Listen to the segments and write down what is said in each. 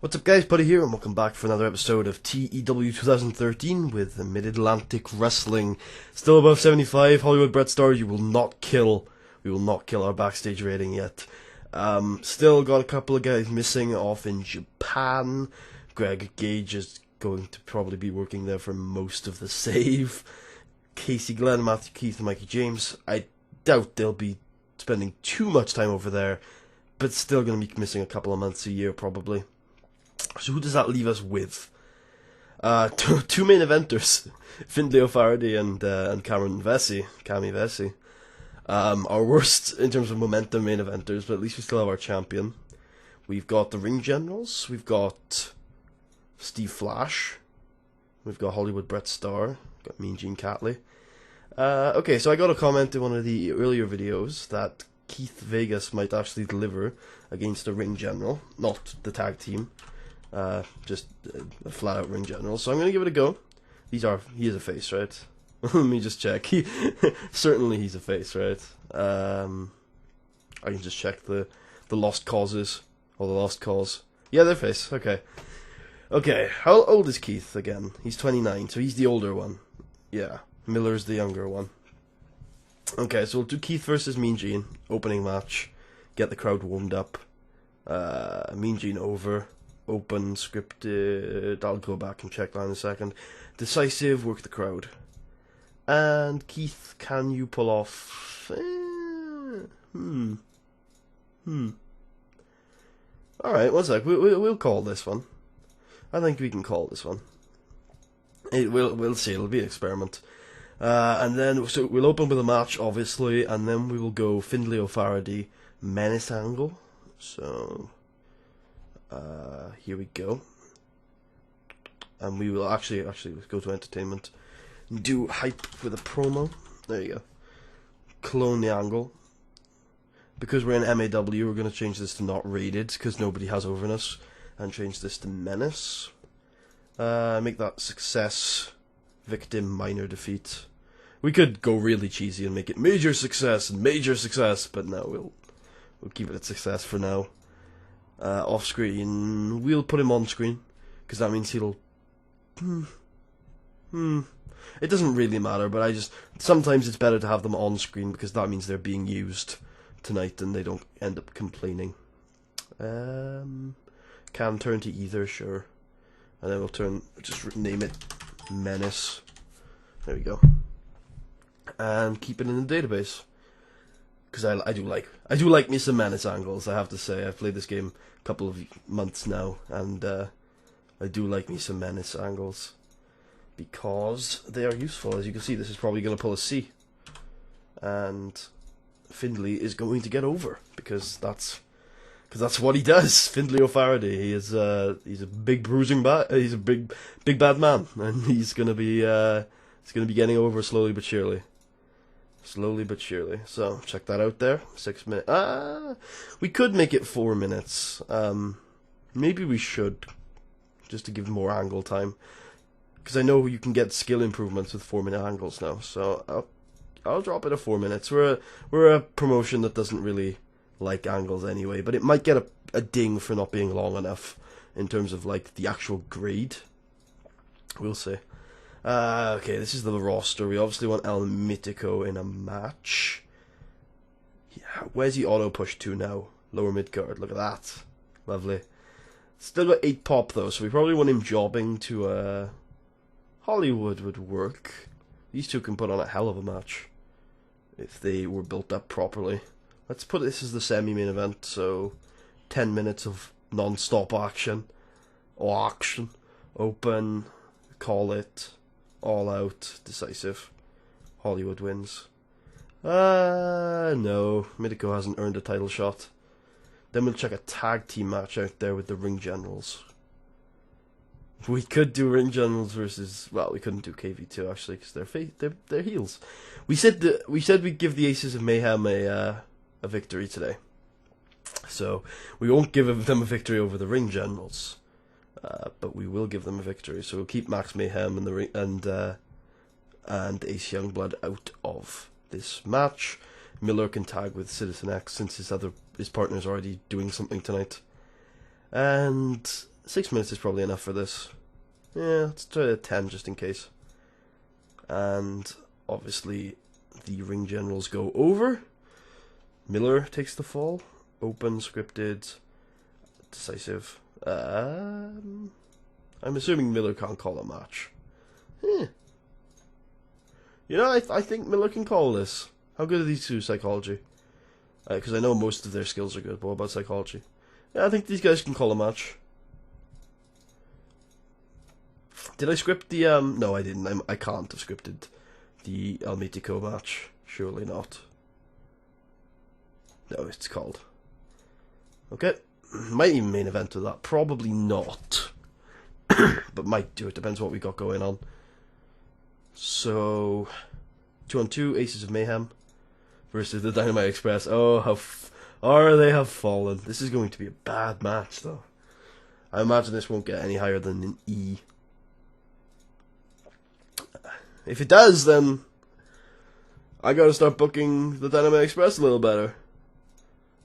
What's up guys, Buddy here, and welcome back for another episode of TEW 2013 with the Mid-Atlantic Wrestling. Still above 75, Hollywood Brett Star, we will not kill our backstage rating yet. Still got a couple of guys missing off in Japan. Greg Gage is going to probably be working there for most of the save. Casey Glenn, Matthew Keith, and Mikey James, I doubt they'll be spending too much time over there, but still going to be missing a couple of months a year probably. So who does that leave us with? Two main eventers, Findlay O'Faraday and Cami Vesey. Our worst in terms of momentum main eventers, but at least we still have our champion. We've got the Ring Generals, we've got Steve Flash, we've got Hollywood Brett Star, got Mean Gene Catley. Okay, so I got a comment in one of the earlier videos that Keith Vegas might actually deliver against the Ring General, not the tag team. Just a flat out Ring General. So I'm going to give it a go. He is a face, right? Let me just check. Certainly he's a face, right? I can just check the lost causes, or the lost cause. Yeah, they're face. Okay. Okay, how old is Keith again? He's 29, so he's the older one. Yeah, Miller's the younger one. Okay, so we'll do Keith versus Mean Gene, opening match. Get the crowd warmed up. Mean Gene over. Open, scripted, I'll go back and check that in a second. Decisive, work the crowd. And Keith, can you pull off... Alright, one sec, we'll call this one. I think we can call this one. We'll see, it'll be an experiment. And then, so we'll open with a match, obviously, and then we will go Findlay O'Faraday, Menace angle. So... here we go. And we will actually let's go to entertainment. Do hype with a promo. There you go. Clone the angle. Because we're in MAW, we're going to change this to not rated, because nobody has over us. And change this to Menace. Make that success, victim, minor defeat. We could go really cheesy and make it major success and major success, but no, we'll keep it at success for now. Off screen, we'll put him on screen, because that means he'll... It doesn't really matter, but sometimes it's better to have them on screen, because that means they're being used tonight and they don't end up complaining. Can turn to either, sure. And then we'll just name it Menace. There we go. And keep it in the database. Because I do like me some Menace angles, I have to say. I've played this game a couple of months now, and I do like me some Menace angles. Because they are useful. As you can see, this is probably going to pull a C. And Findlay is going to get over, because that's what he does. Findlay O'Faraday, he's a big he's a big bad man, and he's going to be getting over slowly but surely. Slowly but surely. So, check that out there. 6 minutes. We could make it 4 minutes. Maybe we should. Just to give more angle time. Because I know you can get skill improvements with 4-minute angles now. So, I'll drop it at 4 minutes. We're a promotion that doesn't really like angles anyway. But it might get a ding for not being long enough. In terms of, like, the actual grade. We'll see. Okay, this is the roster. We obviously want El Mitico in a match. Yeah, where's he auto push to now? Lower mid card. Look at that. Lovely. Still got 8 pop though, so we probably want him jobbing to Hollywood would work. These two can put on a hell of a match if they were built up properly. Let's put this as the semi-main event, so 10 minutes of non-stop action. Open, call it. All out, decisive. Hollywood wins. No. Mitico hasn't earned a title shot. Then we'll check a tag team match out there with the Ring Generals. We could do Ring Generals versus... Well, we couldn't do KV2 actually, because they're heels. We said we'd give the Aces of Mayhem a victory today. So, we won't give them a victory over the Ring Generals. But we will give them a victory, so we'll keep Max Mayhem and Ace Youngblood out of this match. Miller can tag with Citizen X since his partner's already doing something tonight. And 6 minutes is probably enough for this. Yeah, let's try 10 just in case. And obviously the ring generals go over. Miller takes the fall. Open, scripted, decisive. I'm assuming Miller can't call a match. You know, I think Miller can call this. How good are these two psychology? Because I know most of their skills are good, but what about psychology? Yeah, I think these guys can call a match. Did I script the, no I didn't, I can't have scripted the El Mítico match. Surely not. No, it's called. Okay. Might even main event with that. Probably not. But might do. It depends what we got going on. So, 2-on-2, Aces of Mayhem versus the Dynamite Express. Oh, how they have fallen. This is going to be a bad match, though. I imagine this won't get any higher than an E. If it does, then I gotta start booking the Dynamite Express a little better.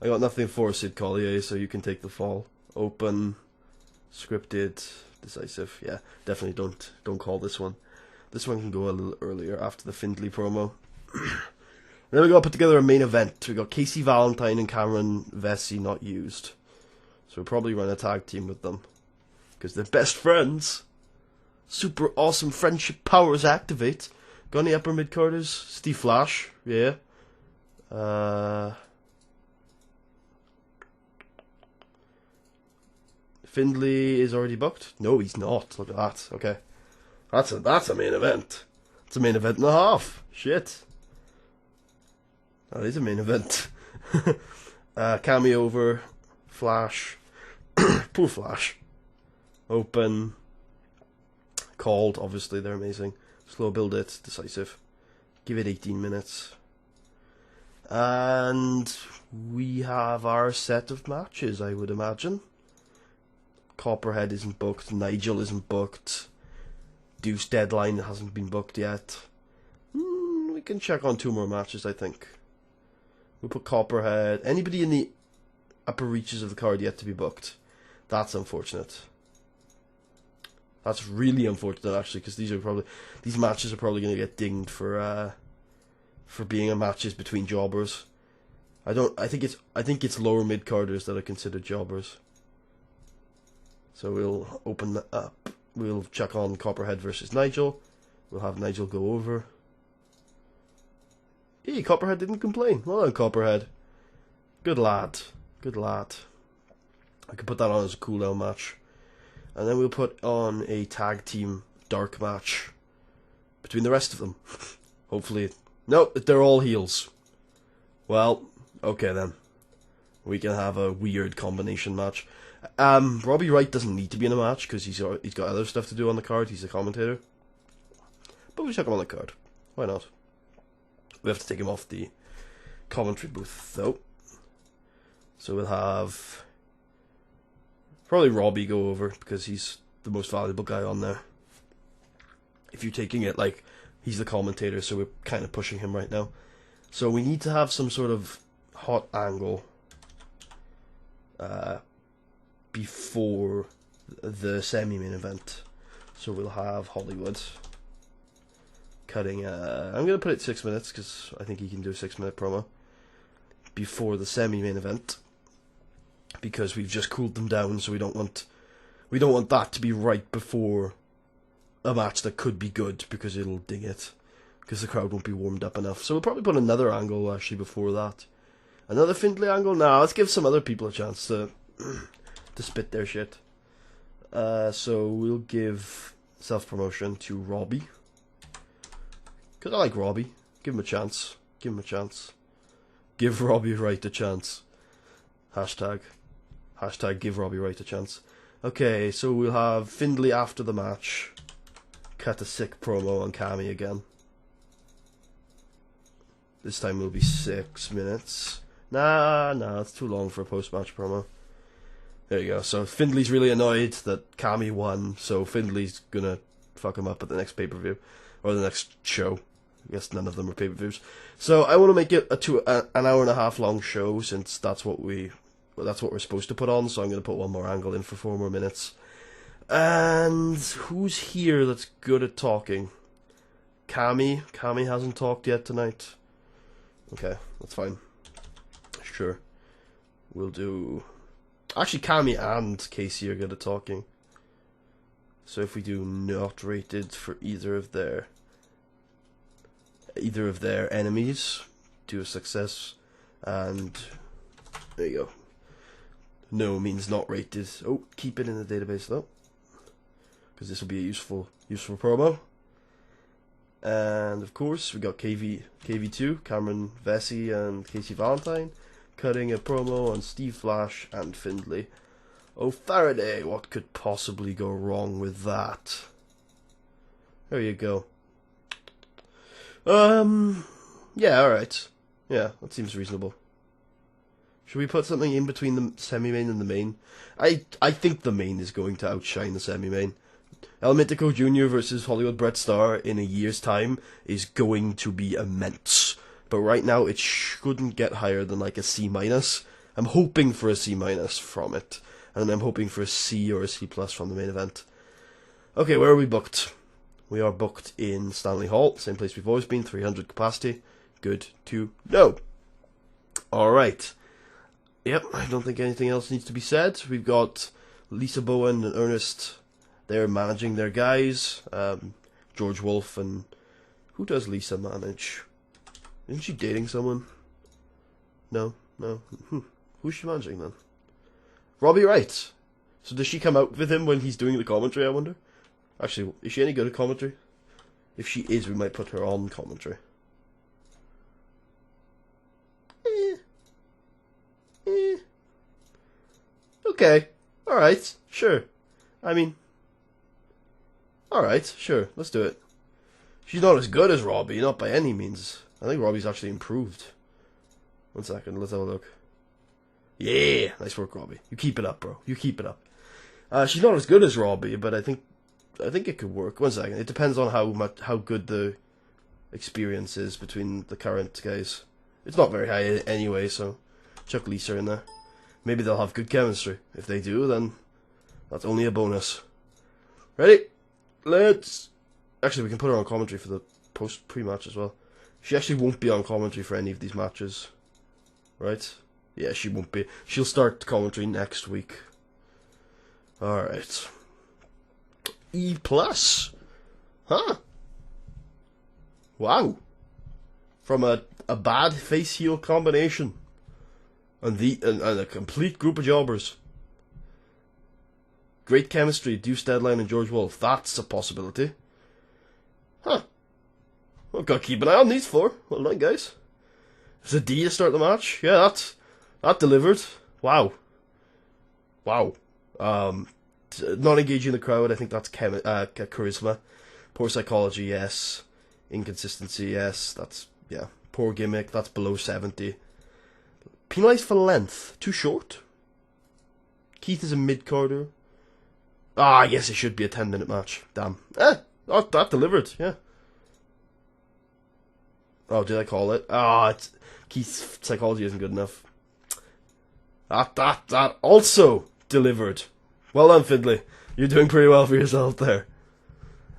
I got nothing for Sid Collier, so you can take the fall. Open, scripted, decisive. Yeah, definitely don't call this one. This one can go a little earlier after the Findlay promo. Then we got to put together a main event. We got Casey Valentine and Cameron Vesey not used, so we'll probably run a tag team with them because they're best friends. Super awesome friendship powers activate. Got any upper mid carders? Steve Flash, yeah. Findlay is already booked? No, he's not. Look at that. Okay. That's a main event. It's a main event and a half. Shit. That is a main event. Cameo over. Flash. Poor Flash. Open. Called. Obviously, they're amazing. Slow build it. Decisive. Give it 18 minutes. And we have our set of matches, I would imagine. Copperhead isn't booked. Nigel isn't booked. Deuce Deadline hasn't been booked yet. We can check on 2 more matches, I think. We'll put Copperhead. Anybody in the upper reaches of the card yet to be booked. That's unfortunate. That's really unfortunate, actually, because these matches are probably going to get dinged for being a matches between jobbers. I think it's lower mid carders that are considered jobbers. So we'll open that up. We'll check on Copperhead versus Nigel. We'll have Nigel go over. Hey, Copperhead didn't complain. Well done, Copperhead. Good lad. Good lad. I could put that on as a cooldown match. And then we'll put on a tag team dark match between the rest of them. Hopefully. No, they're all heels. Well, okay then. We can have a weird combination match. Robbie Wright doesn't need to be in a match because he's got other stuff to do on the card. He's a commentator. But we'll check him on the card. Why not? We have to take him off the commentary booth though. So we'll have probably Robbie go over because he's the most valuable guy on there. If you're taking it like he's the commentator, so we're kind of pushing him right now. So we need to have some sort of hot angle before the semi-main event. So we'll have Hollywood cutting. I'm going to put it 6 minutes because I think he can do a 6-minute promo before the semi-main event because we've just cooled them down. So we don't want that to be right before a match that could be good because it'll ding it because the crowd won't be warmed up enough. So we'll probably put another angle actually before that. Another Findlay angle? Nah, let's give some other people a chance to spit their shit. So we'll give self-promotion to Robbie. Because I like Robbie. Give him a chance. Give him a chance. Give Robbie Wright a chance. Hashtag give Robbie Wright a chance. Okay, so we'll have Findlay after the match. Cut a sick promo on Cammy again. This time will be 6 minutes. Nah, it's too long for a post-match promo. There you go. So Findlay's really annoyed that Cammy won, so Findlay's gonna fuck him up at the next pay-per-view. Or the next show. I guess none of them are pay-per-views. So I want to make it an hour and a half long show, since that's what we're supposed to put on, so I'm going to put one more angle in for 4 more minutes. And who's here that's good at talking? Cammy hasn't talked yet tonight. Okay, that's fine. Sure. We'll do... Actually, Cammy and Casey are good at talking. So if we do not rated for either of their enemies, do a success, and there you go. No means not rated. Oh, keep it in the database though, because this will be a useful promo. And of course, we got KV2, Cameron Vesey and Casey Valentine, cutting a promo on Steve Flash and Findlay. Oh, Faraday, what could possibly go wrong with that? There you go. Yeah, alright. Yeah, that seems reasonable. Should we put something in between the semi-main and the main? I think the main is going to outshine the semi-main. Elementico Jr. versus Hollywood Bret Starr in a year's time is going to be immense. But right now, it shouldn't get higher than like a C-. I'm hoping for a C- from it. And I'm hoping for a C or a C+ from the main event. Okay, where are we booked? We are booked in Stanley Hall, same place we've always been, 300 capacity. Good to know. Alright. Yep, I don't think anything else needs to be said. We've got Lisa Bowen and Ernest. They're managing their guys. George Wolf and... Who does Lisa manage? Isn't she dating someone? No. Who's she managing then? Robbie Wright. So does she come out with him when he's doing the commentary, I wonder? Actually, is she any good at commentary? If she is, we might put her on commentary. Okay. Alright. Sure. I mean... Alright. Sure. Let's do it. She's not as good as Robbie, not by any means. I think Robbie's actually improved. 1 second, let's have a look. Yeah! Nice work, Robbie. You keep it up, bro. You keep it up. She's not as good as Robbie, but I think it could work. 1 second. It depends on how good the experience is between the current guys. It's not very high anyway, so chuck Lisa in there. Maybe they'll have good chemistry. If they do, then that's only a bonus. Ready? Let's... Actually, we can put her on commentary for the pre-match as well. She actually won't be on commentary for any of these matches. Right? Yeah, she won't be. She'll start commentary next week. Alright. E+. Huh. Wow. From a bad face-heel combination. And a complete group of jobbers. Great chemistry, Deuce Deadline and George Wolf. That's a possibility. Huh. Well, got to keep an eye on these four. Well done, guys. It's a D to start the match. Yeah, that delivered. Wow. Wow. Not engaging the crowd, I think that's charisma. Poor psychology, yes. Inconsistency, yes. That's, yeah. Poor gimmick, that's below 70. Penalised for length. Too short. Keith is a mid-carder. Ah, I guess it should be a 10-minute match. Damn. That delivered, yeah. Oh, did I call it? Keith's psychology isn't good enough. That also delivered. Well done, Findlay. You're doing pretty well for yourself there.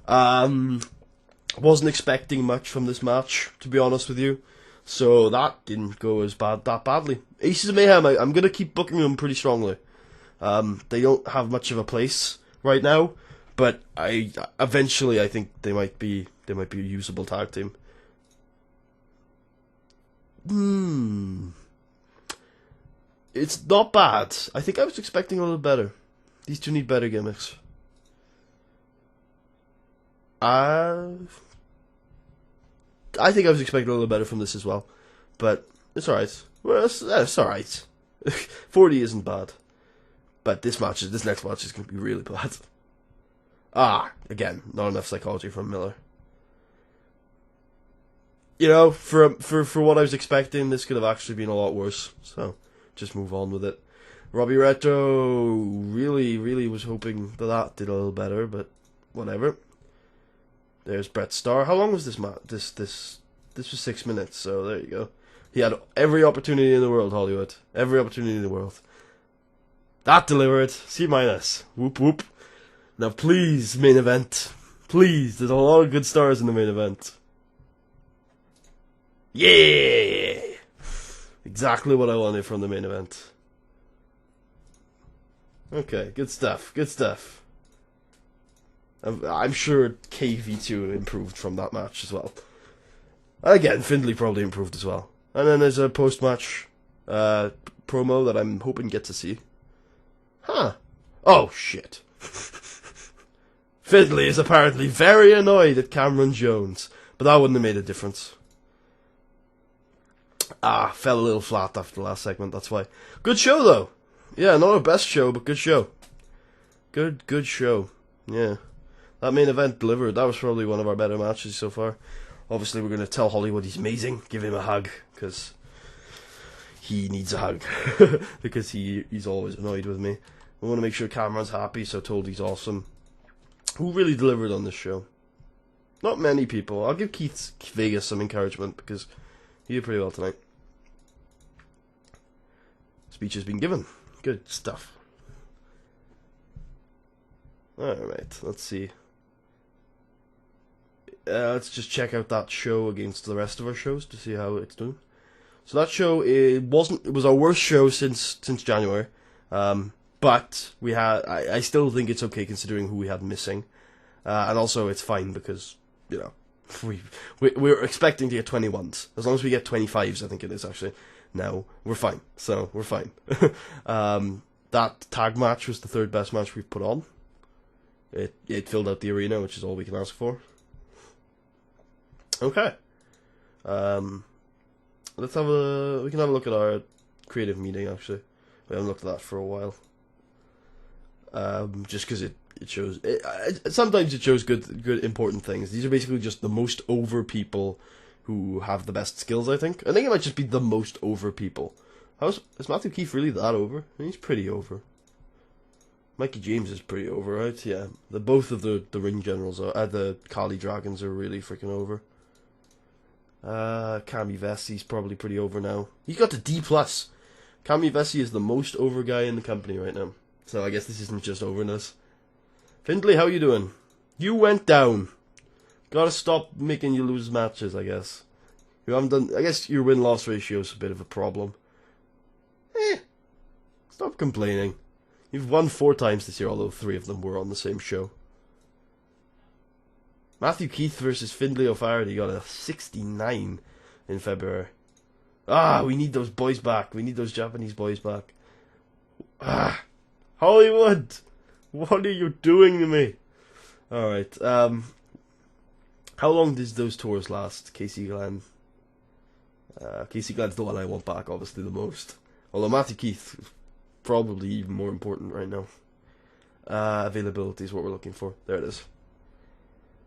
Wasn't expecting much from this match, to be honest with you. So that didn't go that badly. Aces of Mayhem, I'm going to keep booking them pretty strongly. They don't have much of a place right now, but eventually I think they might be a usable tag team. It's not bad. I think I was expecting a little better. These two need better gimmicks. I think I was expecting a little better from this as well, but it's alright. Well, it's alright. 40 isn't bad, but this next match is going to be really bad. Again, not enough psychology from Miller. You know, for what I was expecting, this could have actually been a lot worse. So, just move on with it. Robbie Retro really was hoping that did a little better, but whatever. There's Bret Starr. How long was this match? This was 6 minutes, so there you go. He had every opportunity in the world, Hollywood. Every opportunity in the world. That delivered. C-. Whoop whoop. Now, please, main event. Please, there's a lot of good stars in the main event. Yeah! Exactly what I wanted from the main event. Okay, good stuff, good stuff. I'm sure KV2 improved from that match as well. Again, Findlay probably improved as well. And then there's a post-match promo that I'm hoping to get to see. Huh. Oh, shit. Findlay is apparently very annoyed at Cameron Jones, but that wouldn't have made a difference. Fell a little flat after the last segment, that's why. Good show, though. Yeah, not our best show, but good show. Good show. Yeah. That main event delivered. That was probably one of our better matches so far. Obviously, we're going to tell Hollywood he's amazing. Give him a hug, because he needs a hug. Because he's always annoyed with me. We want to make sure Cameron's happy, so told he's awesome. Who really delivered on this show? Not many people. I'll give Keith Vegas some encouragement, because he did pretty well tonight. Speech has been given. Good stuff. Alright, let's see. Let's just check out that show against the rest of our shows to see how it's doing. So that show, it was our worst show since January. But we had, I still think it's okay considering who we had missing. And also it's fine because, you know, we're expecting to get 21s. As long as we get 25s, I think it is actually. Now, we're fine. So, we're fine. That tag match was the third best match we've put on. It filled out the arena, which is all we can ask for. Okay. We can have a look at our creative meeting, actually. We haven't looked at that for a while. Just because it shows... sometimes it shows good important things. These are basically just the most over people who have the best skills, I think. I think it might just be the most over people. Is Matthew Keith really that over? He's pretty over. Mikey James is pretty over, right? Yeah. Both of the ring generals, the Kali Dragons are really freaking over. Kami Vessi's probably pretty over now. He's got the D+. Kami Vessi is the most over guy in the company right now. So I guess this isn't just overness. Findlay, how you doing? You went down. Gotta stop making you lose matches, I guess. You haven't done... I guess your win-loss ratio is a bit of a problem. Stop complaining. You've won 4 times this year, although 3 of them were on the same show. Matthew Keith versus Findlay O'Flaherty got a 69 in February. We need those boys back. We need those Japanese boys back. Hollywood! What are you doing to me? Alright, how long does those tours last, Casey Glenn? Casey Glenn's the one I want back, obviously, the most. Although Matthew Keith is probably even more important right now. Availability is what we're looking for. There it is.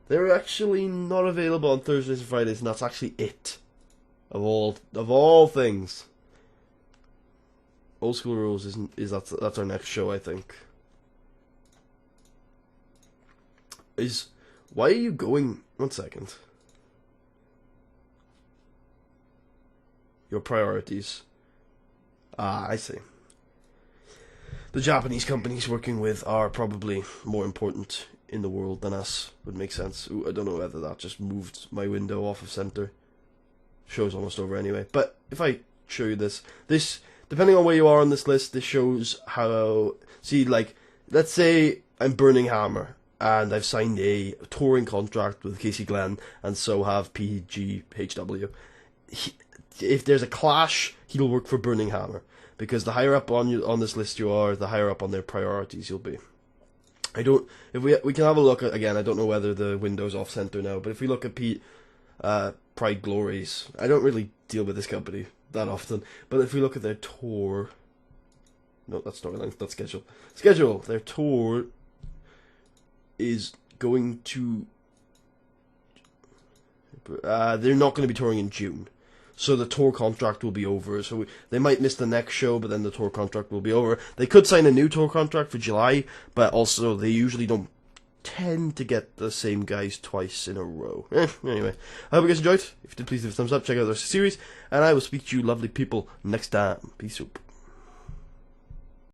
They're actually not available on Thursdays and Fridays, and that's actually it. Of all things. Old School Rules that's our next show, I think. Why are you going... 1 second. Your priorities. I see. The Japanese companies working with are probably more important in the world than us. Would make sense. Ooh, I don't know whether that just moved my window off of center. Show's almost over anyway. But if I show you this, depending on where you are on this list, this shows how... See, like, let's say I'm Burning Hammer, and I've signed a touring contract with Casey Glenn, and so have PGHW. If there's a clash, he'll work for Burning Hammer, because the higher up on this list you are, the higher up on their priorities you'll be. If we can have a look at, again, I don't know whether the window's off center now, but if we look at Pride Glories, I don't really deal with this company that often, but if we look at their tour, no, that's storyline, that's schedule, their tour is going to, they're not going to be touring in June, so the tour contract will be over, so they might miss the next show, but then the tour contract will be over. They could sign a new tour contract for July, but also they usually don't tend to get the same guys twice in a row. Anyway, I hope you guys enjoyed. If you did, please leave a thumbs up, check out the rest of the series, and I will speak to you lovely people next time. Peace out.